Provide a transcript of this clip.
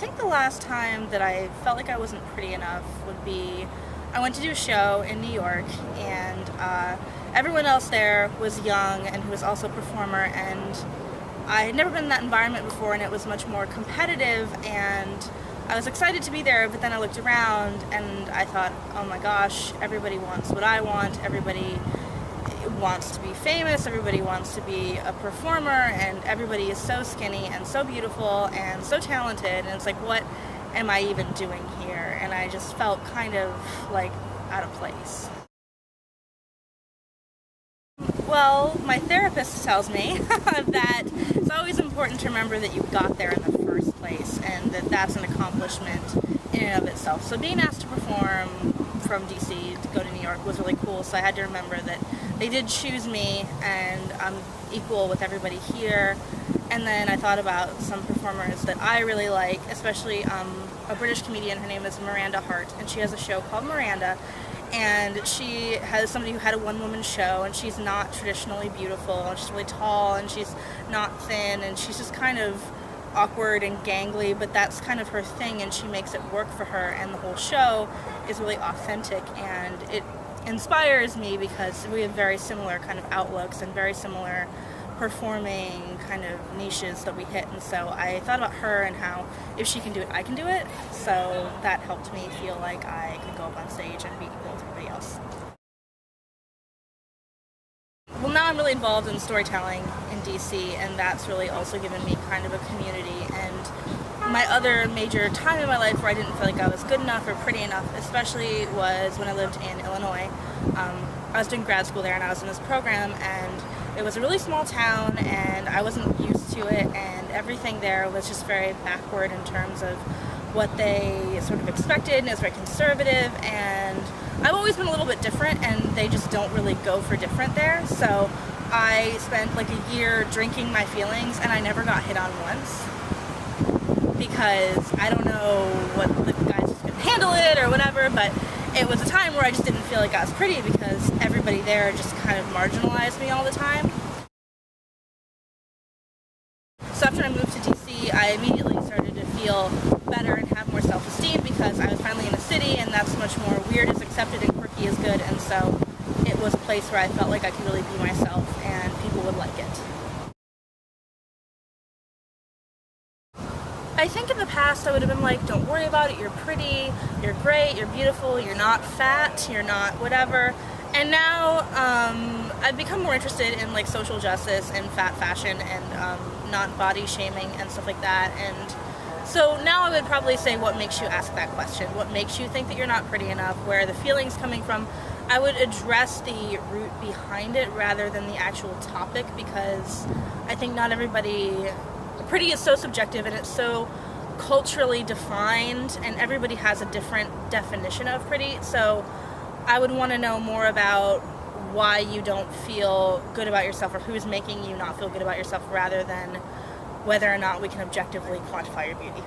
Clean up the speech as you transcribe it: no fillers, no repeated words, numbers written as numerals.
think the last time that I felt like I wasn't pretty enough would be I went to do a show in New York, and everyone else there was young and who was also a performer, and I had never been in that environment before, and it was much more competitive, and I was excited to be there, but then I looked around and I thought, oh my gosh, everybody wants what I want, everybody wants to be famous, everybody wants to be a performer, and everybody is so skinny and so beautiful and so talented, and it's like, what am I even doing here? And I just felt kind of like out of place. Well, my therapist tells me that it's always important to remember that you got there in the first place, and that that's an accomplishment in and of itself. So being asked to perform from DC to go to New York was really cool, so I had to remember that they did choose me, and I'm equal with everybody here. And then I thought about some performers that I really like, especially a British comedian. Her name is Miranda Hart, and she has a show called Miranda, and she has somebody who had a one-woman show, and she's not traditionally beautiful, and she's really tall, and she's not thin, and she's just kind of awkward and gangly, but that's kind of her thing, and she makes it work for her, and the whole show is really authentic, and it inspires me because we have very similar kind of outlooks and very similar performing kind of niches that we hit. And so I thought about her and how if she can do it, I can do it. So that helped me feel like I could go up on stage and be equal with everybody else. Well, now I'm really involved in storytelling in DC, and that's really also given me kind of a community. And my other major time in my life where I didn't feel like I was good enough or pretty enough, especially, was when I lived in Illinois. I was doing grad school there, and I was in this program, and it was a really small town, and I wasn't used to it, and everything there was just very backward in terms of what they sort of expected, and it was very conservative, and I've always been a little bit different, and they just don't really go for different there. So I spent like a year drinking my feelings, and I never got hit on once, because I don't know what the guys just couldn't handle it or whatever, but it was a time where I just didn't feel like I was pretty because everybody there just kind of marginalized me all the time. So after I moved to DC, I immediately started to feel better and have more self-esteem because I was finally in a city, and that's much more weird is accepted and quirky is good, and so it was a place where I felt like I could really be myself and people would like it. I think in the past I would have been like, don't worry about it, you're pretty, you're great, you're beautiful, you're not fat, you're not whatever. And now I've become more interested in like social justice and fat fashion and not body shaming and stuff like that. And so now I would probably say, what makes you ask that question? What makes you think that you're not pretty enough? Where are the feelings coming from? I would address the root behind it rather than the actual topic, because I think not everybody... Pretty is so subjective, and it's so culturally defined, and everybody has a different definition of pretty. So I would want to know more about why you don't feel good about yourself, or who's making you not feel good about yourself, rather than whether or not we can objectively quantify your beauty.